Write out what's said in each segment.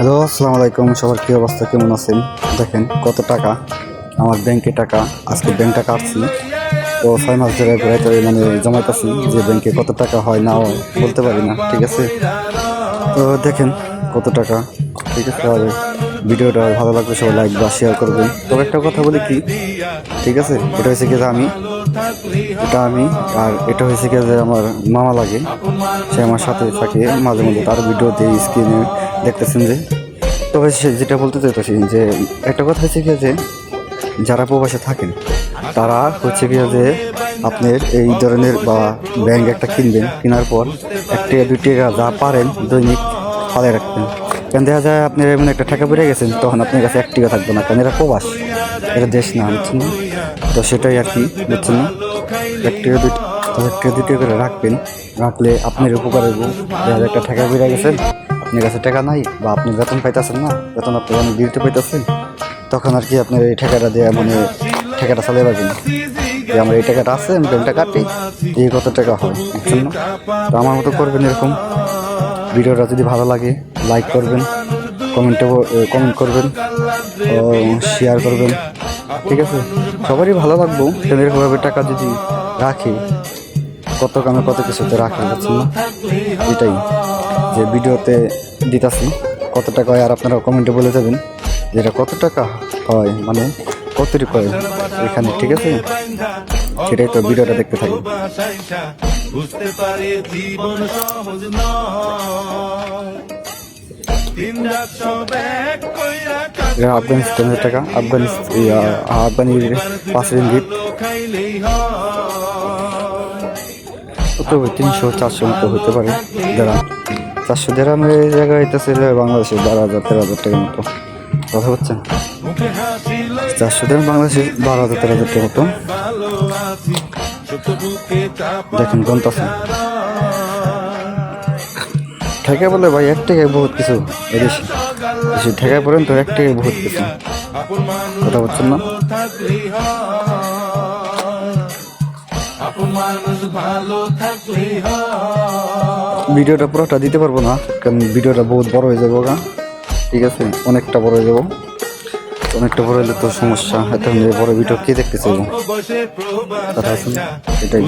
Hello, আসসালামু আলাইকুম। সবার কী অবস্থা, কেমন আছেন? দেখেন কত টাকা আমার ব্যাংকে টাকা। আজকে ব্যাংকটা কাটছি তো 6 মাস ধরে ঘুরাইতে জমাইতেছি যে ব্যাংকে কত টাকা হয় না হয় বলতে পারি না, ঠিক আছে? তো দেখেন কত টাকা, ঠিক আছে? আর ভিডিওটা ভালো লাগবে সবাই লাইক বা শেয়ার করবেন। তবে একটা কথা বলি কি, ঠিক আছে, এটা হয়েছে কি যে আমি আর এটা হয়েছে কি যে আমার মামা লাগে, সে আমার সাথে থাকে মাঝে মাঝে, তার ভিডিওতে স্ক্রিনে দেখতেছেন যে। তবে সে যেটা বলতে চাইতেছি যে একটা কথা হচ্ছে কি যে যারা প্রবাসে থাকেন তারা হচ্ছে কি যে আপনার এই ধরনের বা ব্যাংক একটা কিনবেন, কেনার পর 1 টাকা 2 টাকা যা পারেন দৈনিক ফালে রাখবেন। কেন দেখা যায় আপনি এমন একটা টাকা বেড়ে গেছেন, তখন আপনার কাছে 1 টাকা থাকবে না, কারণ এরা প্রবাস, এটা দেশ না, বুঝছেন না? তো সেটাই আর কি, বুঝছেন না? 1 টাকা 2 টাকা করে রাখবেন, রাখলে আপনার উপকার হইব। দেখা যায় একটা টাকা বেড়ে গেছেন, আপনার কাছে টাকা নাই বা আপনি বেতন পাইতেছেন না, বেতন আপনি অনেক দিতে পাইতেছেন, তখন আর কি আপনার এই টাকাটা দিয়ে টাকাটা চালিয়ে পারবেন যে আমার এই টাকাটা আছে, আমি ব্যাংকটা কাটি, এই কত টাকা হয়, বুঝছেন না? তো আমার মতো করবেন এরকম। ভিডিওটা যদি ভালো লাগে লাইক করবেন, কমেন্ট করবেন ও শেয়ার করবেন, ঠিক আছে? সবারই ভালো লাগবো এরকমভাবে টাকা যদি রাখি, কত কামে কত কিছুতে রাখি, বুঝছেন না? এটাই যে ভিডিওতে দিতাছি কত টাকা হয়, আর আপনারা কমেন্টে বলে যাবেন যেটা কত টাকা হয়, কতটুকু হয় এখানে, ঠিক আছে? সেটাই তো, ভিডিওটা দেখতে থাকি। আফগানিস্তানের টাকা, আফগানি 5 রিঙ্গিত, কত 300-400 মতো হতে পারে দেরাম। 400 দেরামের জায়গায় হইতেছে বাংলাদেশে 12,000-13,000 টাকার মতো, কথা বলছেন? 400 দেরাম বাংলাদেশে 12,000-13,000 টাকার মতো। দেখেন গন্তাছে ঠেকা বলে ভাই, 1 টাকায় বহুত কিছু, এদেশে ঠেকায় পড়েন তো 1 টাকায় বহুত কিছু, কথা বলছেন না? ভিডিওটা পুরোটা দিতে পারবো না, কারণ ভিডিওটা বহুত বড় হয়ে যাবো গা, ঠিক আছে? অনেকটা বড় হয়ে যাবো, অনেকটা বড় হলে তো সমস্যা, এত বড় ভিডিও কে দেখতে চাইবো, কথা আছে না? এটাই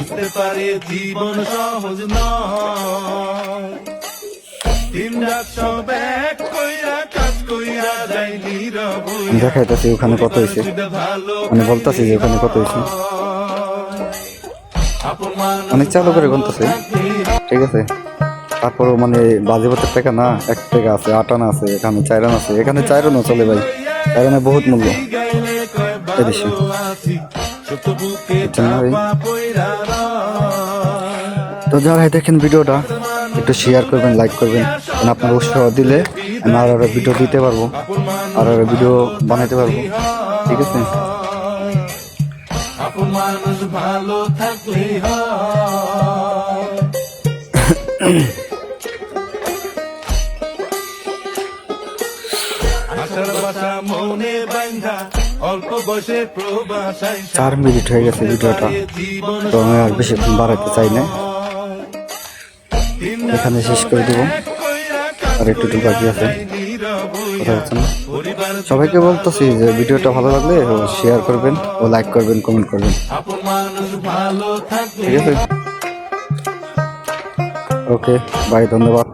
দেখাইতেছি ওখানে কত হয়েছে, বলতেছি যে ওখানে কত হয়েছে, অনেক চালু করে গুনতেছে, ঠিক আছে? তারপরও বাজেপতের টাকা না, 1 টাকা আছে, 8 আনা আছে, এখানে 4 আনা আছে, এখানে 4 আনা চলে ভাই, 4 আনা বহুত মূল্য এদেশে। তো যারা দেখেন ভিডিওটা একটু শেয়ার করবেন, লাইক করবেন, কারণ আপনার উৎসাহ দিলে আমি আরো ভিডিও দিতে পারবো, আরো ভিডিও বানাইতে পারবো, ঠিক আছে? চার মিনিট হয়ে গেছে ভিডিওটা, তো আমি আর বেশিক্ষণ বাড়াইতে চাই না, এখানে শেষ করে দেবো, আর একটু বাকি আছে, কথা হচ্ছে না? সবাইকে বলতেছি যে ভিডিওটা ভালো লাগলে শেয়ার করবেন ও লাইক করবেন, কমেন্ট করবেন, ঠিক আছে? ওকে, বাই, ধন্যবাদ।